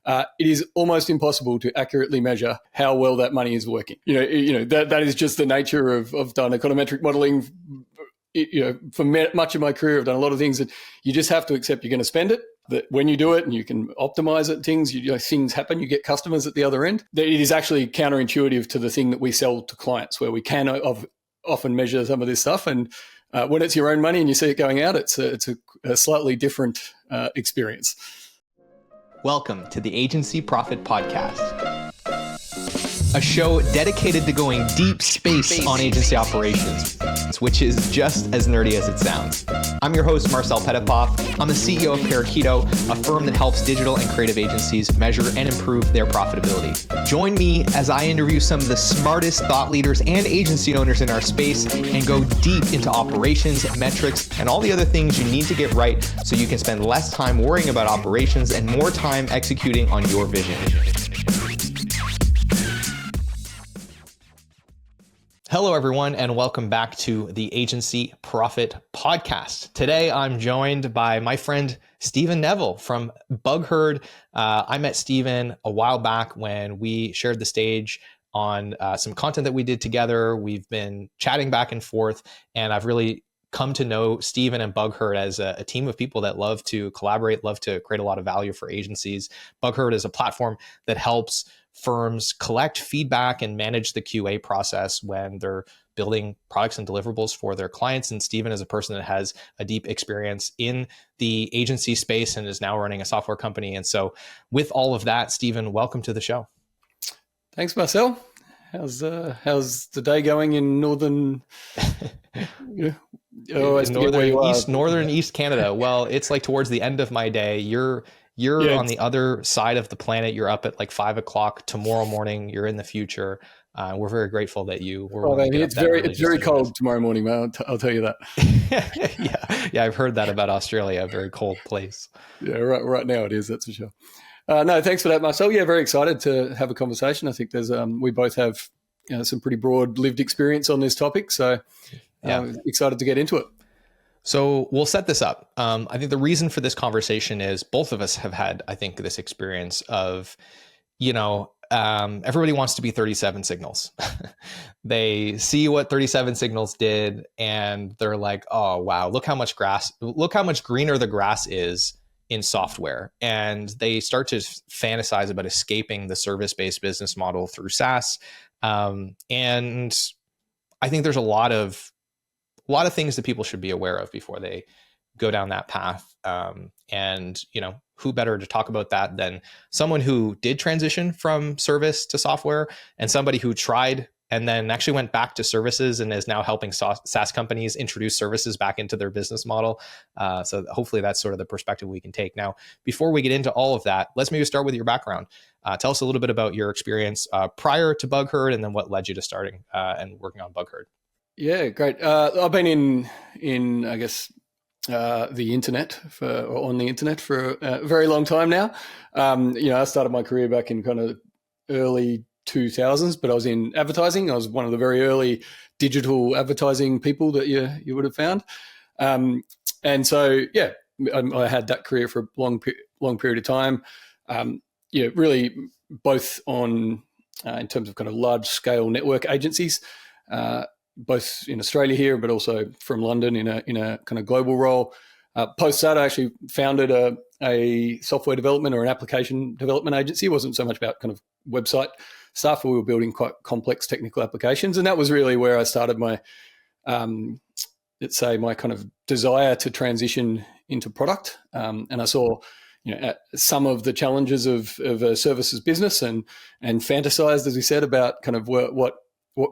it is almost impossible to accurately measure how well that money is working. That is just the nature of done econometric modeling. For much of my career, I've done a lot of things that you just have to accept you're going to spend it. That when you do it and you can optimize it, things happen, you get customers at the other end. That it is actually counterintuitive to the thing that we sell to clients, where we can often measure some of this stuff. And when it's your own money and you see it going out, it's a slightly different experience. Welcome to the Agency Profit Podcast, a show dedicated to going deep space on agency operations, which is just as nerdy as it sounds. I'm your host, Marcel and I'm the CEO of Parakeeto, a firm that helps digital and creative agencies measure and improve their profitability. Join me as I interview some of the smartest thought leaders and agency owners in our space and go deep into operations, metrics, and all the other things you need to get right so you can spend less time worrying about operations and more time executing on your vision. Hello, everyone, and welcome back to the Agency Profit Podcast. Today, I'm joined by my friend, Stephen Neville from BugHerd. I met Stephen a while back when we shared the stage on some content that we did together. We've been chatting back and forth, and I've really come to know Stephen and BugHerd as a team of people that love to collaborate, love to create a lot of value for agencies. BugHerd is a platform that helps firms collect feedback and manage the QA process when they're building products and deliverables for their clients. And Stephen is a person that has a deep experience in the agency space and is now running a software company. And so with all of that, Stephen, welcome to the show. Thanks, Marcel. How's the day going in northern... northern East Canada? Well, it's like towards the end of my day. You're on the other side of the planet. You're up at like 5 o'clock tomorrow morning. You're in the future. We're very grateful that you were. It's very cold tomorrow morning, man. I'll tell you that. Yeah, I've heard that about Australia, a very cold place. Yeah, right now it is. That's for sure. No, thanks for that, Marcel. Yeah, very excited to have a conversation. I think there's we both have some pretty broad lived experience on this topic, so excited to get into it. So we'll set this up. I think the reason for this conversation is both of us have had, I think, this experience of, everybody wants to be 37 Signals. They see what 37 Signals did and they're like, oh, wow, look how much greener the grass is in software. And they start to fantasize about escaping the service-based business model through SaaS. And I think there's a lot of things that people should be aware of before they go down that path. And who better to talk about that than someone who did transition from service to software and somebody who tried and then actually went back to services and is now helping SaaS companies introduce services back into their business model. So hopefully that's sort of the perspective we can take. Now, before we get into all of that, let's maybe start with your background. Tell us a little bit about your experience prior to BugHerd and then what led you to starting and working on BugHerd. Yeah, great. I've been in I guess the internet for a very long time now. I started my career back in kind of early 2000s, but I was in advertising. I was one of the very early digital advertising people that you would have found. And so I had that career for a long period of time. Really both on in terms of kind of large scale network agencies. Both in Australia here, but also from London in a kind of global role. Post that, I actually founded a software development or an application development agency. It wasn't so much about kind of website stuff. We were building quite complex technical applications, and that was really where I started my, my kind of desire to transition into product. And I saw, some of the challenges of a services business, and fantasized, as we said, about kind of what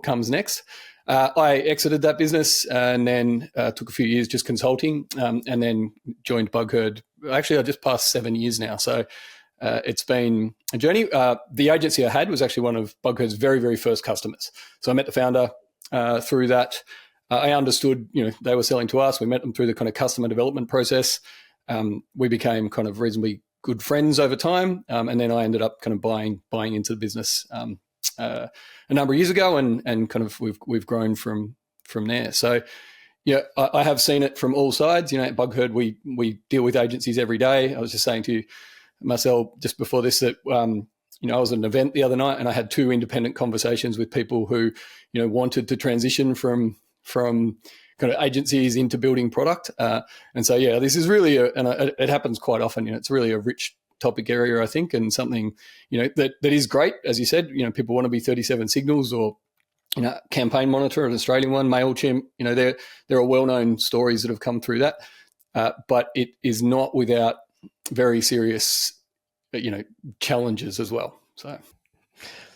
comes next. I exited that business and then took a few years just consulting and then joined BugHerd. Actually, I just passed 7 years now. So it's been a journey. The agency I had was actually one of BugHerd's very, very first customers. So I met the founder through that. I understood, they were selling to us. We met them through the kind of customer development process. We became kind of reasonably good friends over time. And then I ended up kind of buying into the business a number of years ago, and kind of we've grown from there. So I have seen it from all sides. At BugHerd we deal with agencies every day. I was just saying to you Marcel, just before this, that I was at an event the other night and I had 2 independent conversations with people who, wanted to transition from kind of agencies into building product. And so, this is really, it happens quite often. It's really a rich topic area, I think, and something, that is great. As you said, people want to be 37 Signals or, Campaign Monitor, an Australian one, MailChimp, there are well-known stories that have come through that. But it is not without very serious, challenges as well.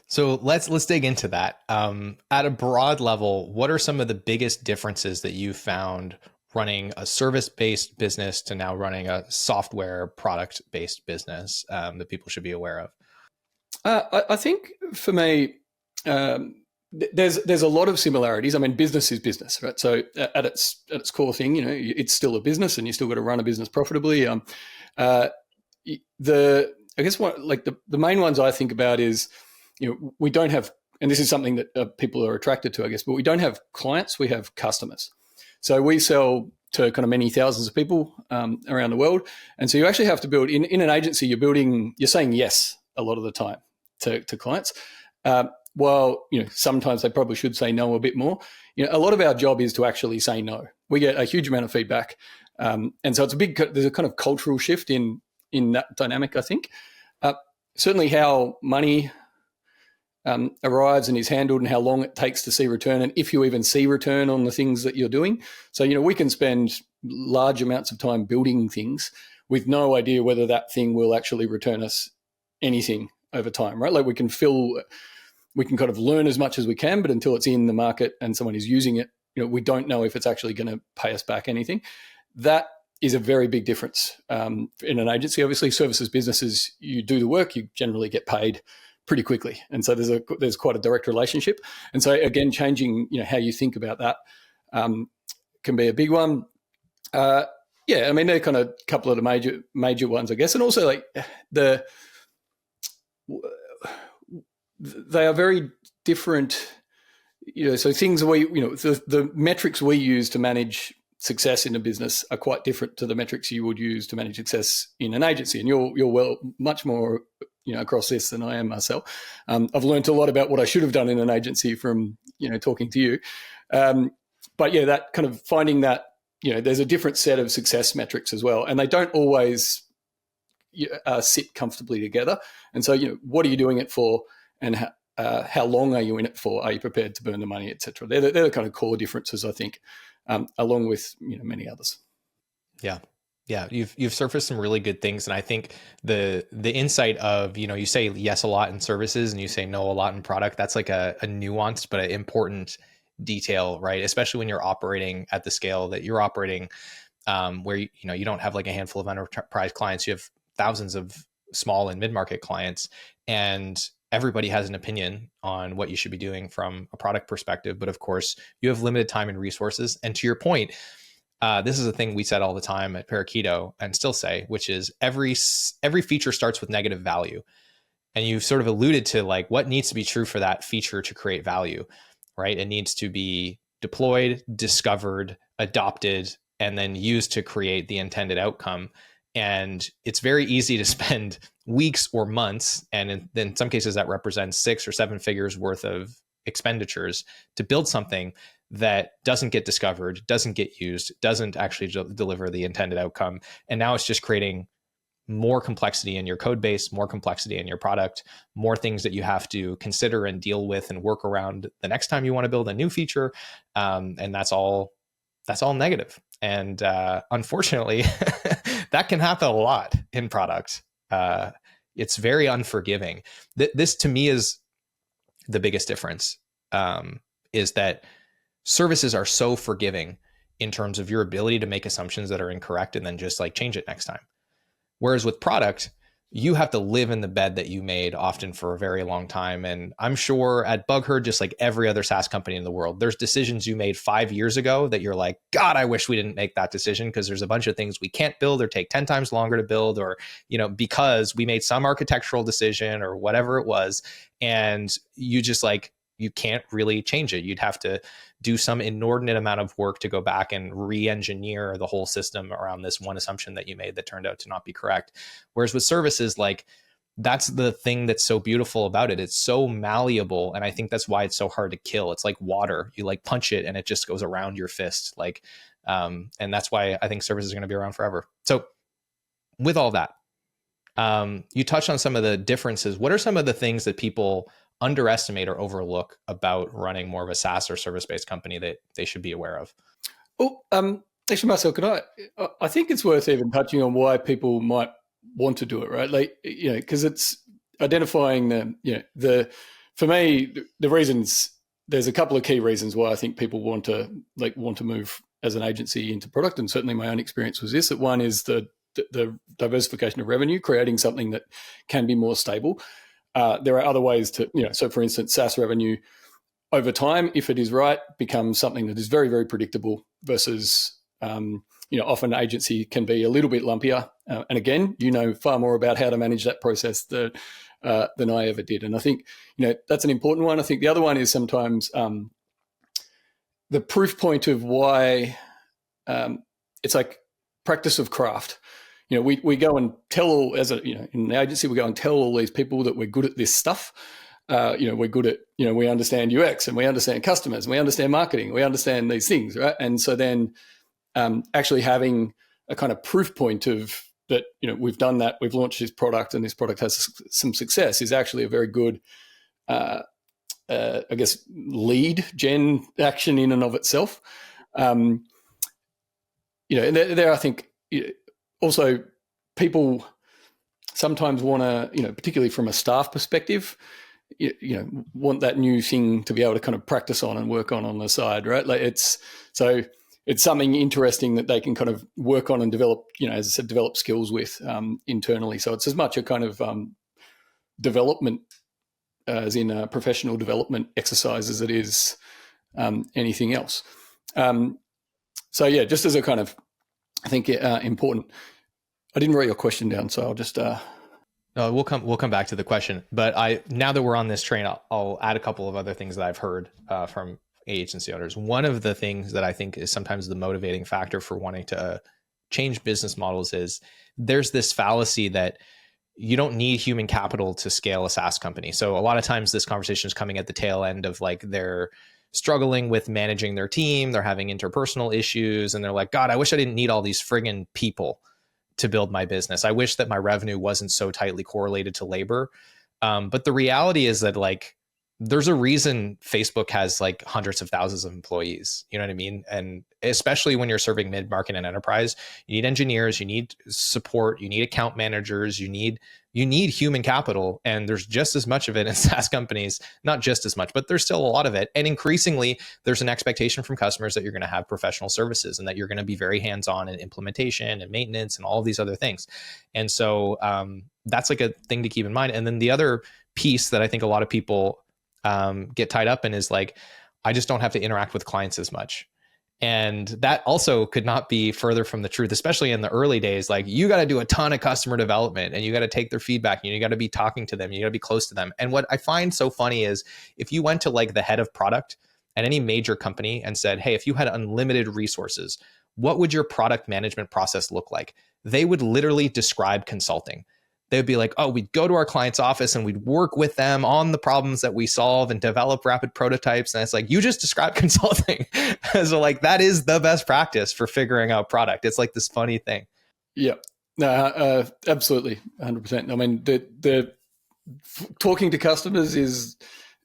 So let's dig into that. At a broad level, what are some of the biggest differences that you found running a service-based business to now running a software product-based business that people should be aware of? I think for me, there's a lot of similarities. I mean, business is business, right? So at its core thing, it's still a business, and you still got to run a business profitably. I guess the main ones I think about is, we don't have, and this is something that people are attracted to, I guess, but we don't have clients, we have customers. So we sell to kind of many thousands of people around the world. And so you actually have to build, in an agency, you're saying yes a lot of the time to clients. While, sometimes they probably should say no a bit more. A lot of our job is to actually say no. We get a huge amount of feedback. And so there's a kind of cultural shift in that dynamic, I think. Certainly how money arrives and is handled and how long it takes to see return, and if you even see return on the things that you're doing. So, we can spend large amounts of time building things with no idea whether that thing will actually return us anything over time, right? Like we can kind of learn as much as we can, but until it's in the market and someone is using it, we don't know if it's actually going to pay us back anything. That is a very big difference in an agency. Obviously, services businesses, you do the work, you generally get paid pretty quickly, and so there's quite a direct relationship. And so again, changing how you think about that can be a big one. I mean, they're kind of a couple of the major ones, I guess, and also like they are very different. So things the metrics we use to manage success in a business are quite different to the metrics you would use to manage success in an agency. And you're much more across this than I am myself. I've learned a lot about what I should have done in an agency from talking to you. But that kind of finding that there's a different set of success metrics as well, and they don't always sit comfortably together. And so what are you doing it for, and how long are you in it for? Are you prepared to burn the money, etc.? They're the kind of core differences, I think. Along with many others. Yeah, you've surfaced some really good things, and I think the insight of you say yes a lot in services and you say no a lot in product. That's like a nuanced but an important detail, right? Especially when you're operating at the scale that you're operating, where you don't have like a handful of enterprise clients. You have thousands of small and mid-market clients, and everybody has an opinion on what you should be doing from a product perspective. But of course, you have limited time and resources. And to your point, this is a thing we said all the time at Parakeeto and still say, which is every feature starts with negative value. And you've sort of alluded to like what needs to be true for that feature to create value, right? It needs to be deployed, discovered, adopted, and then used to create the intended outcome. And it's very easy to spend weeks or months, and in some cases that represents 6 or 7 figures worth of expenditures to build something that doesn't get discovered, doesn't get used, doesn't actually deliver the intended outcome. And now it's just creating more complexity in your code base, more complexity in your product, more things that you have to consider and deal with and work around the next time you want to build a new feature. And that's all negative. And unfortunately, that can happen a lot in product. It's very unforgiving. This to me is the biggest difference, is that services are so forgiving in terms of your ability to make assumptions that are incorrect and then just like change it next time. Whereas with product, you have to live in the bed that you made often for a very long time. And I'm sure at BugHerd, just like every other SaaS company in the world, there's decisions you made 5 years ago that you're like, God, I wish we didn't make that decision because there's a bunch of things we can't build or take 10 times longer to build, or, because we made some architectural decision or whatever it was. And you just like, you can't really change it. You'd have to do some inordinate amount of work to go back and re-engineer the whole system around this one assumption that you made that turned out to not be correct. Whereas with services, like, that's the thing that's so beautiful about it. It's so malleable. And I think that's why it's so hard to kill. It's like water. You like punch it and it just goes around your fist. Like, and that's why I think services are going to be around forever. So with all that, you touched on some of the differences. What are some of the things that people underestimate or overlook about running more of a SaaS or service-based company that they should be aware of? Well, actually, Marcel, I think it's worth even touching on why people might want to do it, right? Like, because it's identifying for me, the reasons, there's a couple of key reasons why I think people want to move as an agency into product. And certainly my own experience was this, that one is the diversification of revenue, creating something that can be more stable. There are other ways to, so for instance, SaaS revenue over time, if it is right, becomes something that is very, very predictable versus, often agency can be a little bit lumpier. And again, far more about how to manage that process than I ever did. And I think, that's an important one. I think the other one is sometimes the proof point of why it's like practice of craft. We go and tell in the agency, we go and tell all these people that we're good at this stuff. We're good at, we understand UX and we understand customers and we understand marketing. We understand these things, right? And so then actually having a kind of proof point of that, we've done that, we've launched this product and this product has some success is actually a very good, lead gen action in and of itself. And there I think also people sometimes want to, particularly from a staff perspective, want that new thing to be able to kind of practice on and work on the side, right? Like it's something interesting that they can kind of work on and develop, as I said, develop skills with internally. So it's as much a kind of development as in professional development exercise as it is anything else. So yeah, just as a kind of, I think important. I didn't write your question down, so I'll just. No, we'll come back to the question. But now that we're on this train, I'll add a couple of other things that I've heard from agency owners. One of the things that I think is sometimes the motivating factor for wanting to change business models is there's this fallacy that you don't need human capital to scale a SaaS company. So a lot of times this conversation is coming at the tail end of like they're struggling with managing their team, they're having interpersonal issues, and they're like, God, I wish I didn't need all these friggin' people to build my business. I wish that my revenue wasn't so tightly correlated to labor. But the reality is that like, there's a reason Facebook has like hundreds of thousands of employees, you know what I mean? And especially when you're serving mid-market and enterprise, you need engineers, you need support, you need account managers, you need human capital. And there's just as much of it in SaaS companies, not just as much, but there's still a lot of it. And increasingly, there's an expectation from customers that you're going to have professional services and that you're going to be very hands-on in implementation and maintenance and all of these other things. And so that's like a thing to keep in mind. And then the other piece that I think a lot of people get tied up in is like, I just don't have to interact with clients as much. And that also could not be further from the truth, especially in the early days. Like you got to do a ton of customer development and you got to take their feedback and you got to be talking to them. You got to be close to them. And what I find so funny is if you went to like the head of product at any major company and said, hey, if you had unlimited resources, what would your product management process look like? They would literally describe consulting. They would be like, oh, we'd go to our client's office and we'd work with them on the problems that we solve and develop rapid prototypes. And it's like, you just described consulting. So like, that is the best practice for figuring out product. It's like this funny thing. Yeah, no, absolutely. 100%. I mean, the talking to customers is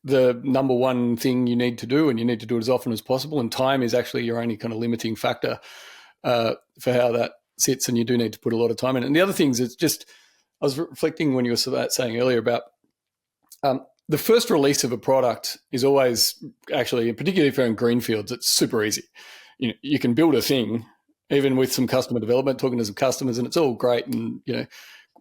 the number one thing you need to do, and you need to do it as often as possible. And time is actually your only kind of limiting factor for how that sits. And you do need to put a lot of time in. And the other things, it's just, I was reflecting when you were saying earlier about the first release of a product is always actually, particularly if you're in greenfields, it's super easy. You can build a thing, even with some customer development, talking to some customers, and it's all great. And,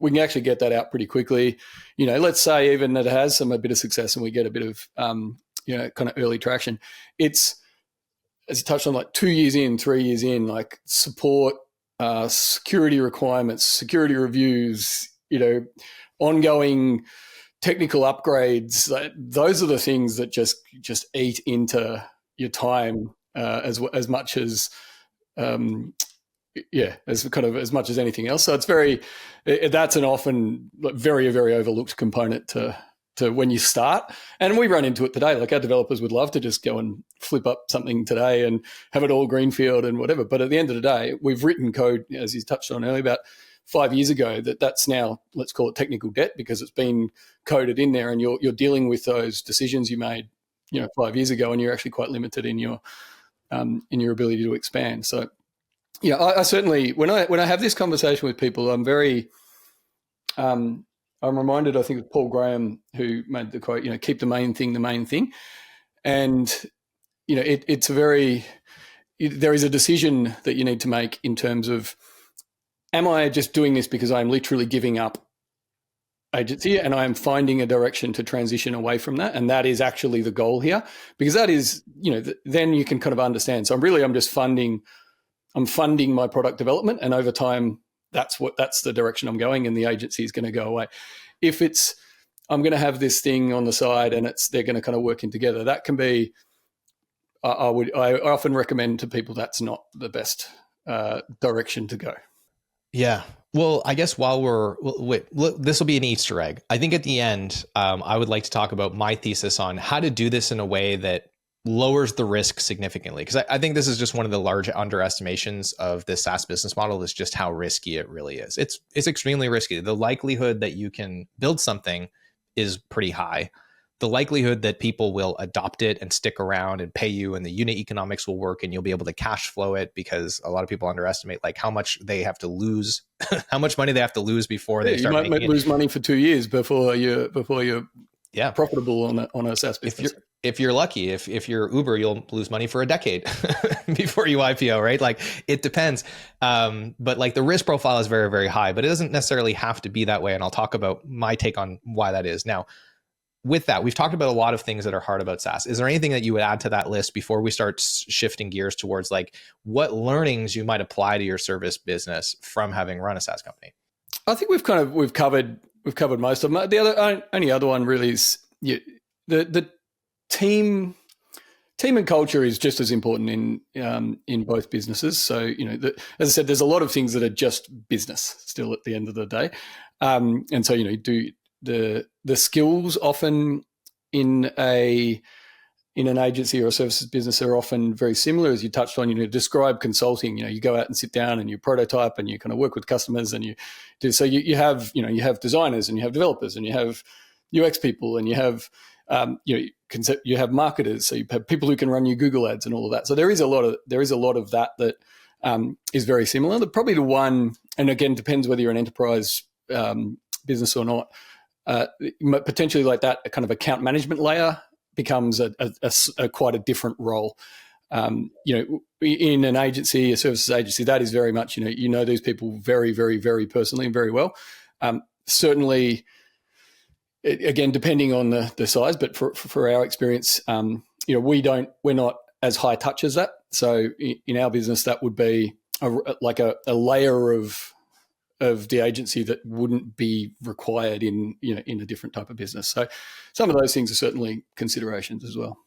we can actually get that out pretty quickly. Let's say even that it has a bit of success and we get a bit of, kind of early traction. It's, as you touched on, like 2 years in, 3 years in, like support, security requirements, security reviews, ongoing technical upgrades. Those are the things that just eat into, your time as much as as much as anything else. So that's an often very, very overlooked component to when you start. And we run into it today. Like, our developers would love to just go and flip up something today and have it all greenfield and whatever. But at the end of the day, we've written code, as you touched on earlier, about 5 years ago, that's now, let's call it technical debt, because it's been coded in there, and you're dealing with those decisions you made 5 years ago, and you're actually quite limited in your ability to expand. So I certainly, when I have this conversation with people, I'm very I'm reminded, I think, of Paul Graham, who made the quote, keep the main thing the main thing. And there is a decision that you need to make in terms of, am I just doing this because I'm literally giving up agency and I'm finding a direction to transition away from that? And that is actually the goal here, because that is, then you can kind of understand. So I'm just funding my product development, and over time, that's the direction I'm going, and the agency is going to go away. If it's, I'm going to have this thing on the side and they're going to kind of working together, that can be, I often recommend to people, that's not the best direction to go. Yeah. Well, I guess this will be an Easter egg. I think at the end, I would like to talk about my thesis on how to do this in a way that lowers the risk significantly. Because I think this is just one of the large underestimations of this SaaS business model, is just how risky it really is. It's extremely risky. The likelihood that you can build something is pretty high. The likelihood that people will adopt it and stick around and pay you, and the unit economics will work and you'll be able to cash flow it, because a lot of people underestimate like how much they have to lose, how much money they have to lose before they start making it. You might lose money for 2 years before you're profitable on a SaaS business. If you're lucky, if you're Uber, you'll lose money for a decade before you IPO, right? Like, it depends. But like, the risk profile is very, very high, but it doesn't necessarily have to be that way. And I'll talk about my take on why that is. Now, with that, we've talked about a lot of things that are hard about SaaS. Is there anything that you would add to that list before we start shifting gears towards like what learnings you might apply to your service business from having run a SaaS company? I think we've covered most of them. The only other one really is the team and culture is just as important in both businesses. So as I said, there's a lot of things that are just business still at the end of the day, and so do the skills often in an agency or a services business are often very similar, as you touched on. Describe consulting. You go out and sit down and you prototype and you kind of work with customers, and you do. So you have designers and you have developers and you have UX people and you have you have marketers. So you have people who can run your Google ads and all of that. So there is a lot of that is very similar. Probably the one, and again, depends whether you're an enterprise business or not. Potentially like that, a kind of account management layer becomes a quite a different role. In an agency, a services agency, that is very much, these people very, very, very personally and very well. Certainly, again, depending on the size, but for our experience, we're not as high touch as that. So in our business, that would be a layer of the agency that wouldn't be required in a different type of business. So some of those things are certainly considerations as well.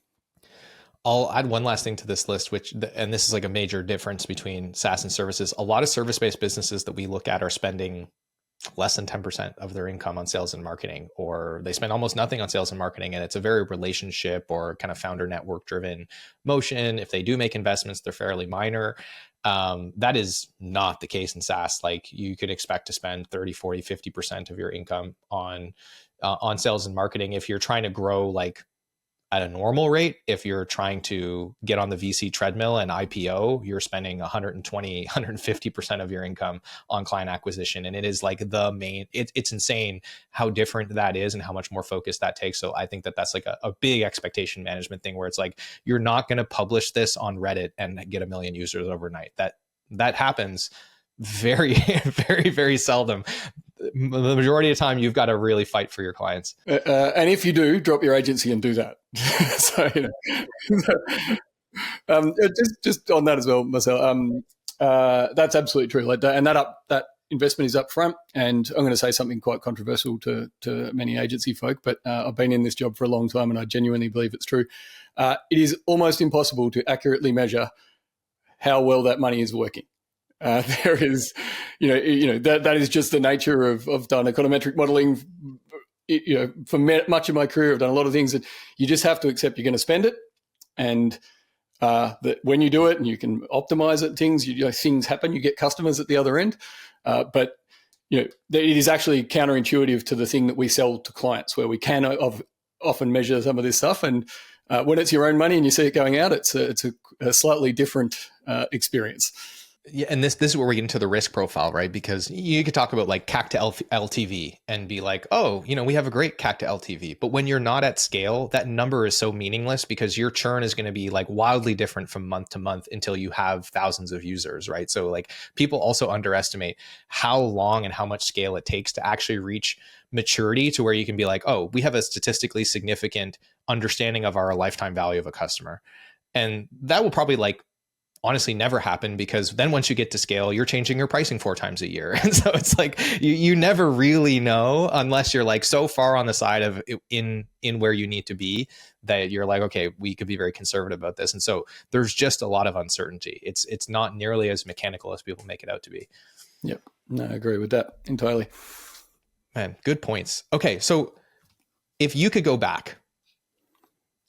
I'll add one last thing to this list, and this is like a major difference between SaaS and services. A lot of service-based businesses that we look at are spending less than 10% of their income on sales and marketing, or they spend almost nothing on sales and marketing. And it's a very relationship or kind of founder network driven motion. If they do make investments, they're fairly minor. That is not the case in SaaS. Like, you could expect to spend 30, 40, 50% of your income on sales and marketing. If you're trying to grow like at a normal rate, if you're trying to get on the VC treadmill and IPO, you're spending 120, 150% of your income on client acquisition. And it is like it's insane how different that is and how much more focus that takes. So I think that's like a big expectation management thing, where it's like, you're not going to publish this on Reddit and get 1 million users overnight. That happens very, very, very seldom. The majority of the time, you've got to really fight for your clients. And if you do, drop your agency and do that. So, just on that as well, Marcel. That's absolutely true. Like that, and that investment is up front. And I'm going to say something quite controversial to many agency folk, but I've been in this job for a long time and I genuinely believe it's true. It is almost impossible to accurately measure how well that money is working. There is, that is just the nature of done econometric modeling. For much of my career, I've done a lot of things that you just have to accept you're going to spend it, and that when you do it and you can optimize it, things happen. You get customers at the other end, but it is actually counterintuitive to the thing that we sell to clients, where we can often measure some of this stuff, and when it's your own money and you see it going out, it's a slightly different experience. Yeah, and this is where we get into the risk profile, right? Because you could talk about like CAC to LTV and be like, oh, we have a great CAC to LTV. But when you're not at scale, that number is so meaningless because your churn is going to be like wildly different from month to month until you have thousands of users, right? So like people also underestimate how long and how much scale it takes to actually reach maturity to where you can be like, oh, we have a statistically significant understanding of our lifetime value of a customer. And that will probably honestly never happen, because then once you get to scale, you're changing your pricing 4 times a year. And so it's like, you never really know unless you're like so far on the side of in where you need to be that you're like, okay, we could be very conservative about this. And so there's just a lot of uncertainty. It's not nearly as mechanical as people make it out to be. Yep. No, I agree with that entirely. Man, good points. Okay. So if you could go back,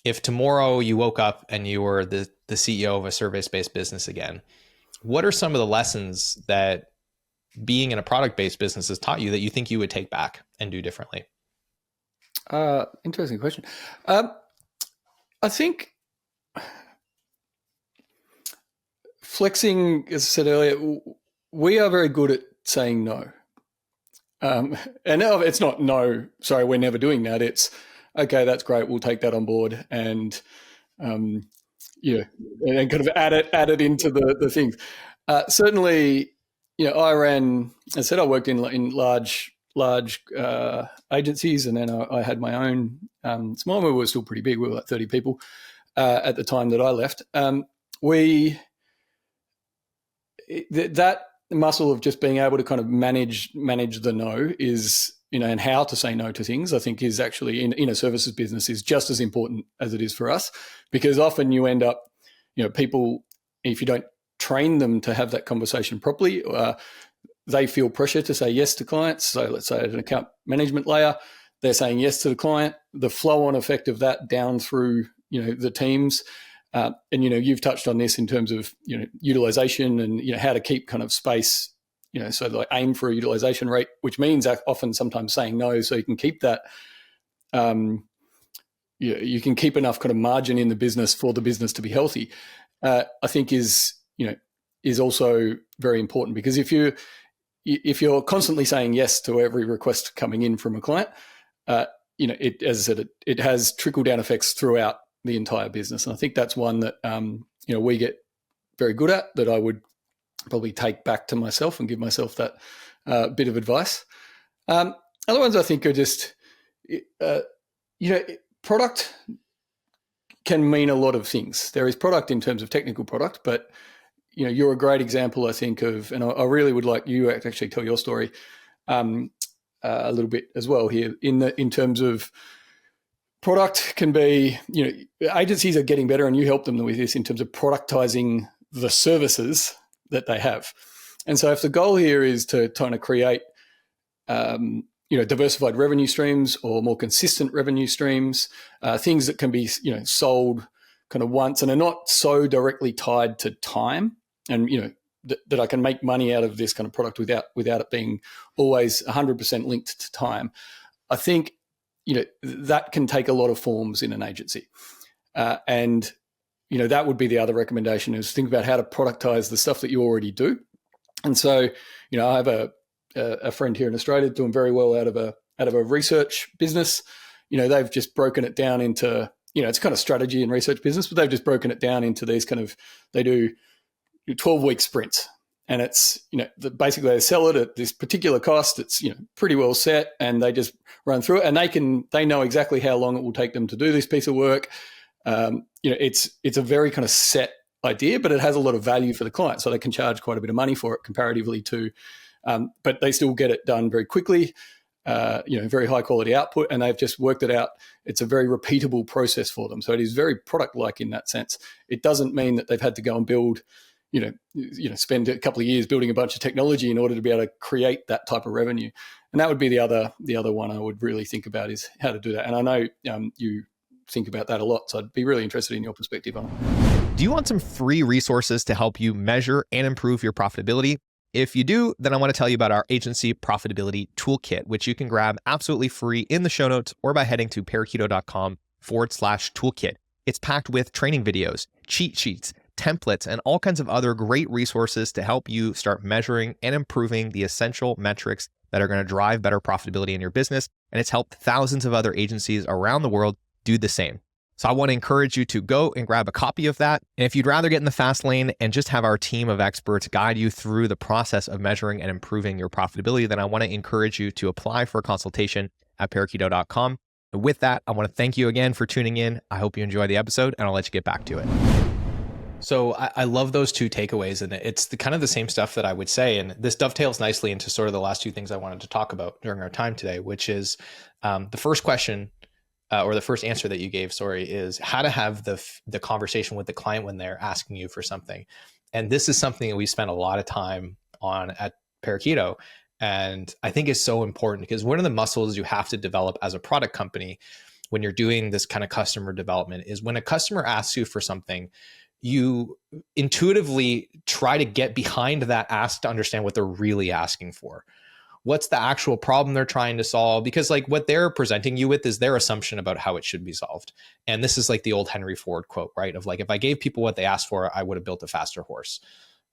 if tomorrow you woke up and you were the CEO of a service-based business again, what are some of the lessons that being in a product-based business has taught you that you think you would take back and do differently? Interesting question. I think flexing, as I said earlier, we are very good at saying no. And it's not no, sorry, we're never doing that. It's, okay, that's great, we'll take that on board, and and kind of add it into the things. Certainly, I worked in large agencies, and then I had my own small one. We were still pretty big. We were like 30 people at the time that I left. That muscle of just being able to kind of manage the no is, and how to say no to things, I think is actually in a services business is just as important as it is for us, because often you end up, people, if you don't train them to have that conversation properly, they feel pressure to say yes to clients. So let's say at an account management layer, they're saying yes to the client, the flow on effect of that down through, the teams. And, you've touched on this in terms of, utilization and, how to keep kind of space, so like aim for a utilization rate, which means often sometimes saying no, so you can keep that, you can keep enough kind of margin in the business for the business to be healthy. I think is also very important, because if you're constantly saying yes to every request coming in from a client, it, as I said, it has trickle down effects throughout the entire business. And I think that's one that, we get very good at, that I would probably take back to myself and give myself that bit of advice. Other ones I think are just, product can mean a lot of things. There is product in terms of technical product, but you're a great example, I think, of, and I really would like you to actually tell your story a little bit as well here in terms of product can be, agencies are getting better, and you help them with this in terms of productizing the services that they have. And so if the goal here is to kind of create, diversified revenue streams or more consistent revenue streams, things that can be, sold kind of once and are not so directly tied to time, and, that I can make money out of this kind of product without it being always 100% linked to time. I think, that can take a lot of forms in an agency. And that would be the other recommendation, is think about how to productize the stuff that you already do. And so, I have a friend here in Australia doing very well out of a research business. They've just broken it down into, it's kind of strategy and research business, but they've just broken it down into these kind of, they do 12-week sprints. And it's, basically they sell it at this particular cost. It's, pretty well set, and they just run through it, and they know exactly how long it will take them to do this piece of work. It's a very kind of set idea, but it has a lot of value for the client. So they can charge quite a bit of money for it comparatively to but they still get it done very quickly, very high quality output, and they've just worked it out. It's a very repeatable process for them. So it is very product-like in that sense. It doesn't mean that they've had to go and build, spend a couple of years building a bunch of technology in order to be able to create that type of revenue. And that would be the other one I would really think about, is how to do that. And I know you think about that a lot, so I'd be really interested in your perspective on it. Do you want some free resources to help you measure and improve your profitability? If you do, then I want to tell you about our agency profitability toolkit, which you can grab absolutely free in the show notes or by heading to parakeeto.com/toolkit. It's packed with training videos, cheat sheets, templates, and all kinds of other great resources to help you start measuring and improving the essential metrics that are going to drive better profitability in your business. And it's helped thousands of other agencies around the world do the same. So I want to encourage you to go and grab a copy of that. And if you'd rather get in the fast lane and just have our team of experts guide you through the process of measuring and improving your profitability, then I want to encourage you to apply for a consultation at parakeeto.com. And with that, I want to thank you again for tuning in. I hope you enjoy the episode, and I'll let you get back to it. So I love those two takeaways, and it's kind of the same stuff that I would say. And this dovetails nicely into sort of the last two things I wanted to talk about during our time today, which is the first question or the first answer that you gave, is how to have the conversation with the client when they're asking you for something. And this is something that we spent a lot of time on at Parakeeto. And I think is so important because one of the muscles you have to develop as a product company when you're doing this kind of customer development is when a customer asks you for something, you intuitively try to get behind that ask to understand what they're really asking for. What's the actual problem they're trying to solve? Because like what they're presenting you with is their assumption about how it should be solved. And this is like the old Henry Ford quote, right? Of like, if I gave people what they asked for, I would have built a faster horse,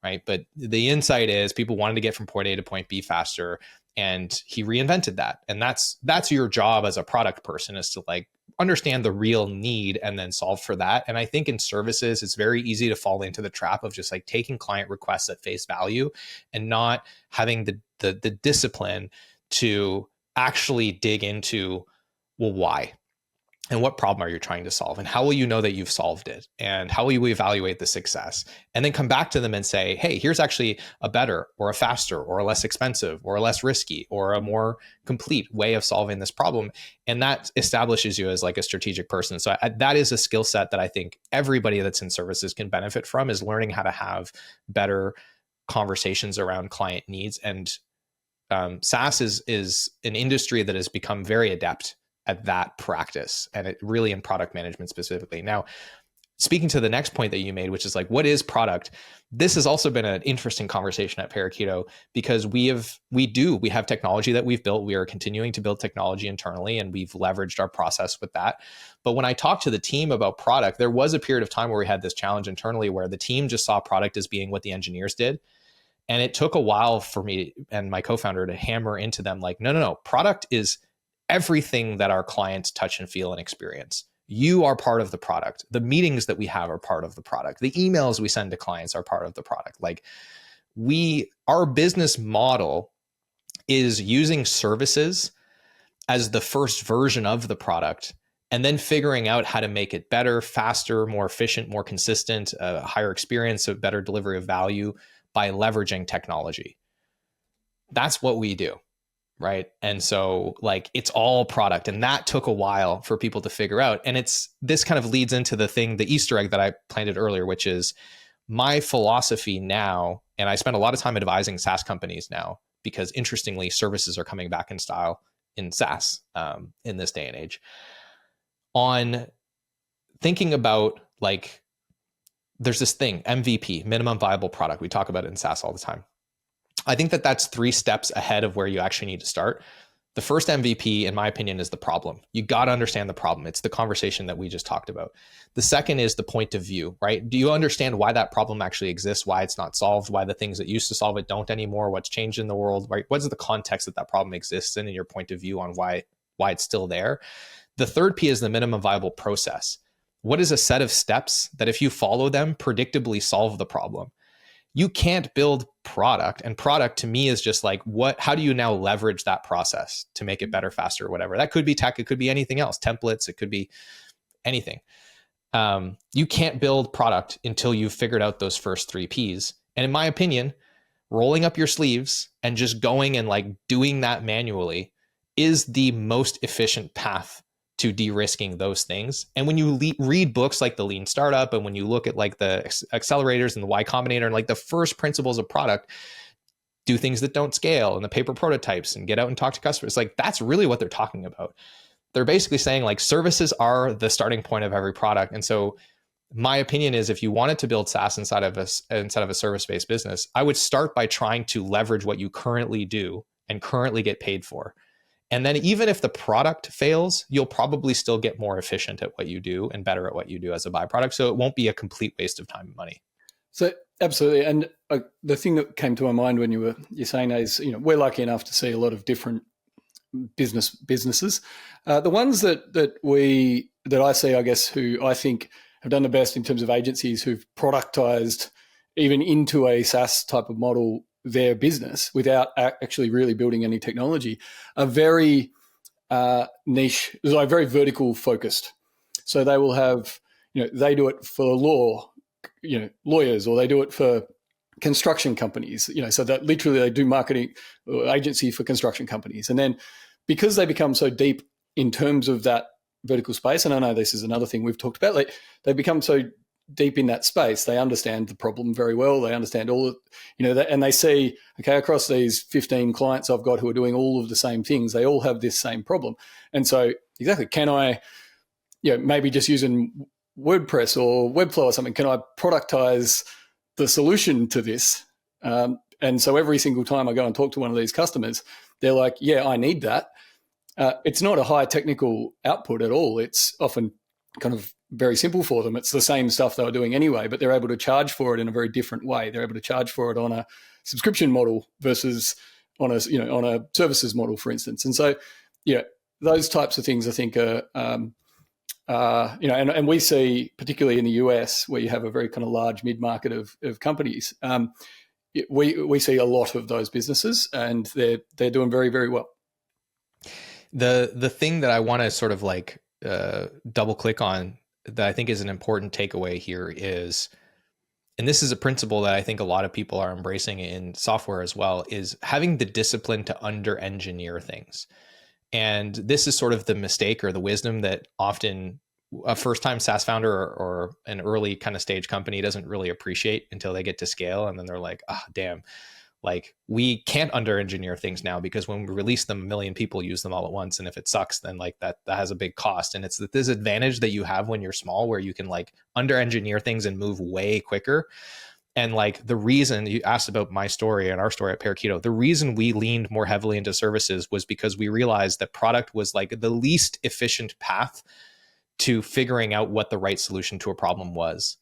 right? But the insight is people wanted to get from point A to point B faster, and he reinvented that. And that's your job as a product person, is to like understand the real need and then solve for that. And I think in services, it's very easy to fall into the trap of just like taking client requests at face value and not having the discipline to actually dig into, well, why? And what problem are you trying to solve? And how will you know that you've solved it? And how will you evaluate the success? And then come back to them and say, hey, here's actually a better or a faster or a less expensive or a less risky or a more complete way of solving this problem. And that establishes you as like a strategic person. So that is a skill set that I think everybody that's in services can benefit from, is learning how to have better conversations around client needs. And SaaS is an industry that has become very adept at that practice, and it really in product management specifically. Now, speaking to the next point that you made, which is like, what is product? This has also been an interesting conversation at Parakeeto because we have technology that we've built. We are continuing to build technology internally, and we've leveraged our process with that. But when I talked to the team about product, there was a period of time where we had this challenge internally where the team just saw product as being what the engineers did. And it took a while for me and my co-founder to hammer into them like, no, product is everything that our clients touch and feel and experience. You are part of the product. The meetings that we have are part of the product. The emails we send to clients are part of the product. Like our business model is using services as the first version of the product, and then figuring out how to make it better, faster, more efficient, more consistent, a higher experience, a better delivery of value by leveraging technology. That's what we do. Right. And so like, it's all product. And that took a while for people to figure out. And this kind of leads into the Easter egg that I planted earlier, which is my philosophy now. And I spend a lot of time advising SaaS companies now, because interestingly, services are coming back in style in SaaS in this day and age, on thinking about like, there's this thing, MVP, minimum viable product. We talk about it in SaaS all the time. I think that that's 3 steps ahead of where you actually need to start. The first MVP, in my opinion, is the problem. You got to understand the problem. It's the conversation that we just talked about. The second is the point of view, right? Do you understand why that problem actually exists, why it's not solved, why the things that used to solve it don't anymore, what's changed in the world, right? What's the context that problem exists in, and your point of view on why it's still there? The third P is the minimum viable process. What is a set of steps that if you follow them, predictably solve the problem? You can't build product, and product to me is just like, how do you now leverage that process to make it better, faster, or whatever? That could be tech, it could be anything else, templates, it could be anything. You can't build product until you've figured out those first 3 Ps. And in my opinion, rolling up your sleeves and just going and like doing that manually is the most efficient path to de-risking those things. And when you read books like The Lean Startup, and when you look at like the accelerators and the Y Combinator and like the first principles of product, do things that don't scale and the paper prototypes and get out and talk to customers, like that's really what they're talking about. They're basically saying like services are the starting point of every product. And so my opinion is, if you wanted to build SaaS inside of a service-based business, I would start by trying to leverage what you currently do and currently get paid for. And then even if the product fails, you'll probably still get more efficient at what you do and better at what you do as a byproduct. So it won't be a complete waste of time and money. So absolutely. And the thing that came to my mind when you're saying that is, we're lucky enough to see a lot of different businesses. The ones that I see, I guess, who I think have done the best in terms of agencies who've productized even into a SaaS type of model their business without actually really building any technology, are very niche, like very vertical focused. So they will have, they do it for lawyers, or they do it for construction companies, so that literally they do marketing agency for construction companies. And then because they become so deep in terms of that vertical space, and I know this is another thing we've talked about, like they become so deep in that space, they understand the problem very well. They understand all of, and they see, okay, across these 15 clients I've got who are doing all of the same things, they all have this same problem. And so exactly, can I, maybe just using WordPress or Webflow or something, can I productize the solution to this? And so every single time I go and talk to one of these customers, they're like, yeah, I need that. It's not a high technical output at all. It's often kind of very simple for them. It's the same stuff they were doing anyway, but they're able to charge for it in a very different way. They're able to charge for it on a subscription model versus on a services model, for instance. And so, those types of things I think are, and we see, particularly in the US, where you have a very kind of large mid-market of companies, we see a lot of those businesses, and they're doing very, very well. The thing that I want to sort of like double click on that I think is an important takeaway here is, and this is a principle that I think a lot of people are embracing in software as well, is having the discipline to under-engineer things. And this is sort of the mistake or the wisdom that often a first-time SaaS founder or an early kind of stage company doesn't really appreciate until they get to scale. And then they're like, damn, like we can't under-engineer things now, because when we release them, 1 million people use them all at once. And if it sucks, then like that has a big cost. And it's the disadvantage that you have when you're small, where you can like under-engineer things and move way quicker. And like the reason you asked about my story and our story at Parakeeto, the reason we leaned more heavily into services was because we realized that product was like the least efficient path to figuring out what the right solution to a problem was,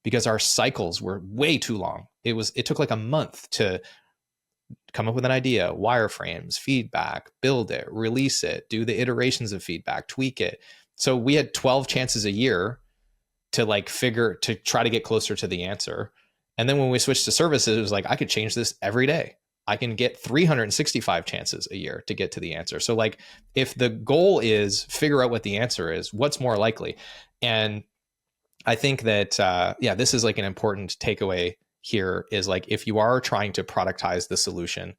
because our cycles were way too long. It took like a month to come up with an idea, wireframes, feedback, build it, release it, do the iterations of feedback, tweak it. So we had 12 chances a year to try to get closer to the answer. And then when we switched to services, it was like, I could change this every day. I can get 365 chances a year to get to the answer. So like, if the goal is figure out what the answer is, what's more likely? And I think that, this is like an important takeaway here is like, if you are trying to productize the solution,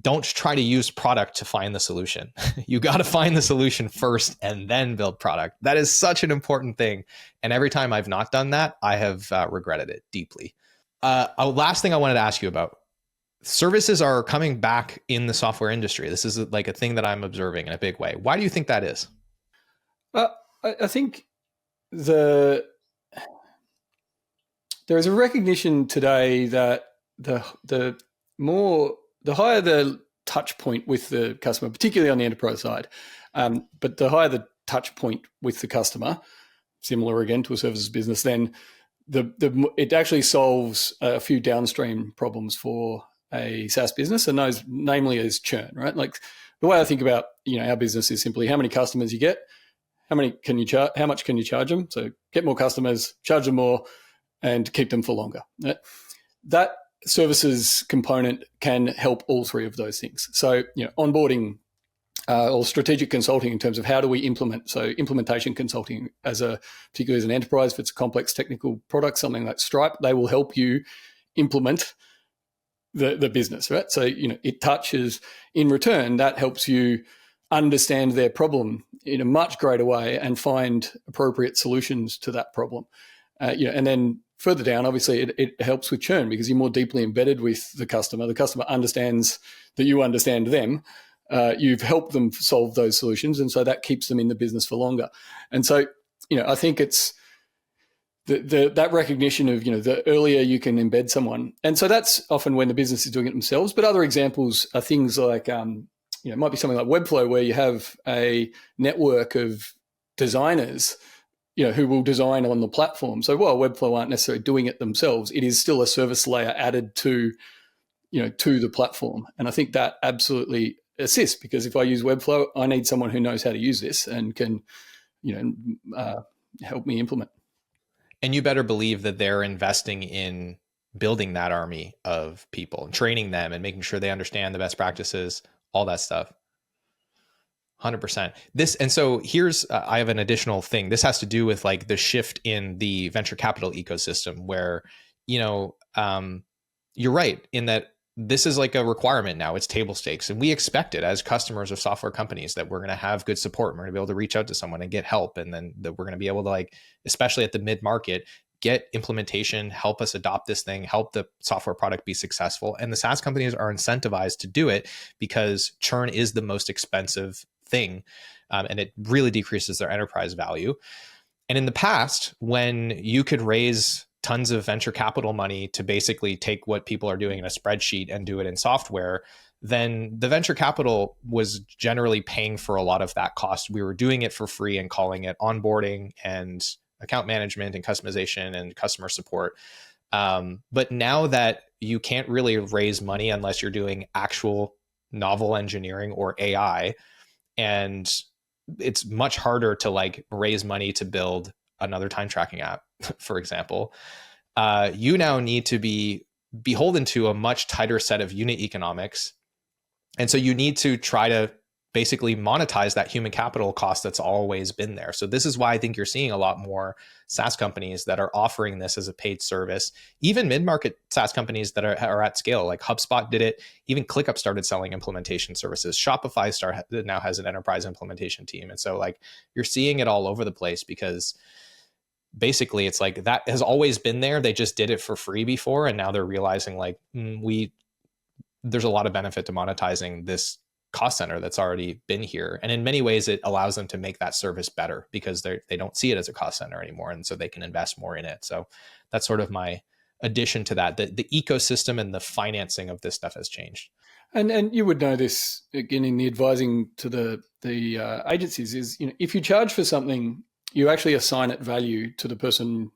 don't try to use product to find the solution. You got to find the solution first and then build product. That is such an important thing. And every time I've not done that, I have regretted it deeply. Last thing I wanted to ask you about, services are coming back in the software industry. This is like a thing that I'm observing in a big way. Why do you think that is? I think there is a recognition today that the higher the touch point with the customer, particularly on the enterprise side, but the higher the touch point with the customer, similar again to a services business, then it actually solves a few downstream problems for a SaaS business, and those namely is churn, right? Like the way I think about our business is simply how many customers you get, how much can you charge them? So get more customers, charge them more, and keep them for longer. That services component can help all three of those things. So onboarding or strategic consulting in terms of how do we implement. So implementation consulting particularly as an enterprise, if it's a complex technical product, something like Stripe, they will help you implement the business, right? So, it touches, in return, that helps you understand their problem in a much greater way and find appropriate solutions to that problem. And then further down, obviously, it helps with churn because you're more deeply embedded with the customer. The customer understands that you understand them. You've helped them solve those solutions, and so that keeps them in the business for longer. And so, I think it's that recognition of, the earlier you can embed someone. And so that's often when the business is doing it themselves. But other examples are things like, it might be something like Webflow, where you have a network of designers, who will design on the platform. So while Webflow aren't necessarily doing it themselves, it is still a service layer added to the platform. And I think that absolutely assists, because if I use Webflow, I need someone who knows how to use this and can, help me implement. And you better believe that they're investing in building that army of people and training them and making sure they understand the best practices, all that stuff. 100%. And so here's, I have an additional thing. This has to do with like the shift in the venture capital ecosystem where, you're right in that this is like a requirement now. It's table stakes. And we expect it as customers of software companies that we're going to have good support. We're going to be able to reach out to someone and get help. And then that we're going to be able to, like, especially at the mid-market, get implementation, help us adopt this thing, help the software product be successful. And the SaaS companies are incentivized to do it because churn is the most expensive thing. And it really decreases their enterprise value. And in the past, when you could raise tons of venture capital money to basically take what people are doing in a spreadsheet and do it in software, then the venture capital was generally paying for a lot of that cost. We were doing it for free and calling it onboarding and account management and customization and customer support. But now that you can't really raise money unless you're doing actual novel engineering or AI, and it's much harder to like raise money to build another time tracking app, for example, you now need to be beholden to a much tighter set of unit economics. And so you need to try to basically monetize that human capital cost that's always been there. So this is why I think you're seeing a lot more SaaS companies that are offering this as a paid service, even mid-market SaaS companies that are at scale, like HubSpot did it. Even ClickUp started selling implementation services. Shopify now has an enterprise implementation team. And so like you're seeing it all over the place because basically it's like that has always been there. They just did it for free before. And now they're realizing like there's a lot of benefit to monetizing this cost center that's already been here. And in many ways, it allows them to make that service better because they don't see it as a cost center anymore. And so they can invest more in it. So that's sort of my addition to that. The ecosystem and the financing of this stuff has changed. And you would know this again in the advising to the agencies is, if you charge for something, you actually assign it value to the person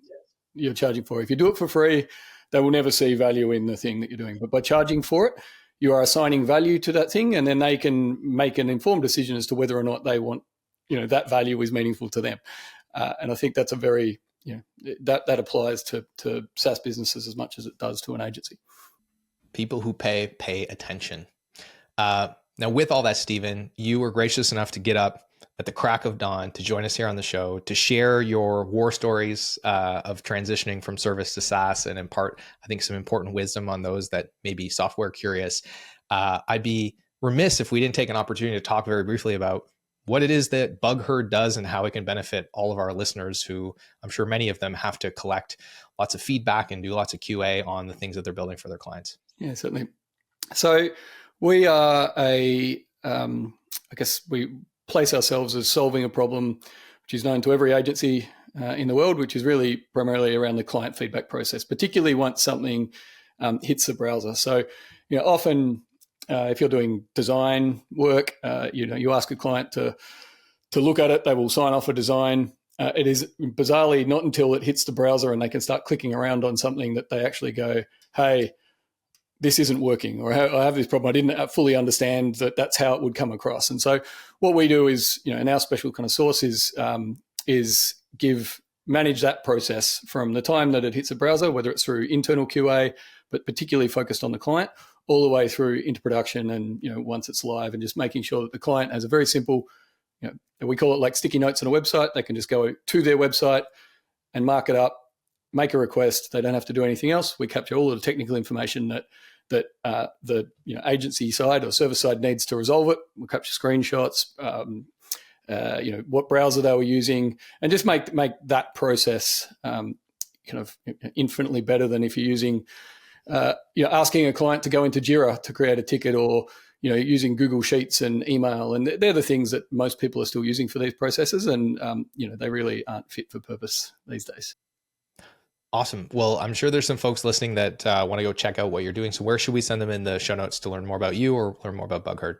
you're charging for. If you do it for free, they will never see value in the thing that you're doing. But by charging for it, you are assigning value to that thing, and then they can make an informed decision as to whether or not they want, that value is meaningful to them. And I think that's a very, that applies to SaaS businesses as much as it does to an agency. People who pay attention. Now, with all that, Stephen, you were gracious enough to get up at the crack of dawn to join us here on the show to share your war stories of transitioning from service to SaaS and impart, I think, some important wisdom on those that may be software curious. I'd be remiss if we didn't take an opportunity to talk very briefly about what it is that BugHerd does and how it can benefit all of our listeners who I'm sure many of them have to collect lots of feedback and do lots of QA on the things that they're building for their clients. Yeah, certainly. So we are we place ourselves as solving a problem which is known to every agency in the world, which is really primarily around the client feedback process, particularly once something hits the browser. So, often if you're doing design work, you ask a client to look at it, they will sign off a design. It is bizarrely not until it hits the browser and they can start clicking around on something that they actually go, hey, this isn't working, or I have this problem. I didn't fully understand that that's how it would come across. And so what we do is, and our special kind of sauce is manage that process from the time that it hits a browser, whether it's through internal QA, but particularly focused on the client, all the way through into production and, once it's live, and just making sure that the client has a very simple, we call it like sticky notes on a website. They can just go to their website and mark it up, make a request. They don't have to do anything else. We capture all of the technical information that that the agency side or service side needs to resolve it. We'll capture screenshots, what browser they were using, and just make that process kind of infinitely better than if you're using, asking a client to go into Jira to create a ticket, or using Google Sheets and email, and they're the things that most people are still using for these processes, and they really aren't fit for purpose these days. Awesome. Well, I'm sure there's some folks listening that want to go check out what you're doing. So where should we send them in the show notes to learn more about you or learn more about BugHerd?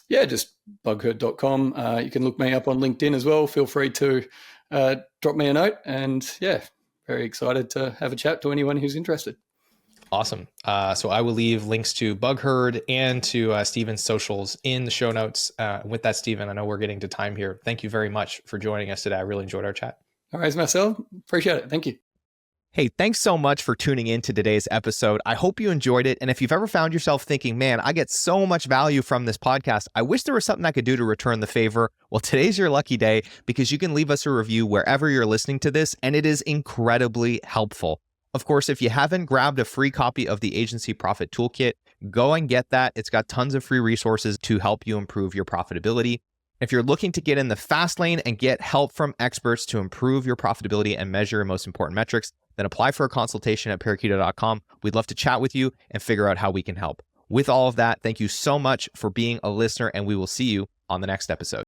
Yeah, just bugherd.com. You can look me up on LinkedIn as well. Feel free to drop me a note, and very excited to have a chat to anyone who's interested. Awesome. So I will leave links to BugHerd and to Stephen's socials in the show notes. With that, Stephen, I know we're getting to time here. Thank you very much for joining us today. I really enjoyed our chat. All right, Marcel. Appreciate it. Thank you. Hey, thanks so much for tuning in to today's episode. I hope you enjoyed it. And if you've ever found yourself thinking, man, I get so much value from this podcast, I wish there was something I could do to return the favor. Well, today's your lucky day, because you can leave us a review wherever you're listening to this, and it is incredibly helpful. Of course, if you haven't grabbed a free copy of the Agency Profit Toolkit, go and get that. It's got tons of free resources to help you improve your profitability. If you're looking to get in the fast lane and get help from experts to improve your profitability and measure your most important metrics, then apply for a consultation at Parakeeto.com. We'd love to chat with you and figure out how we can help. With all of that, thank you so much for being a listener, and we will see you on the next episode.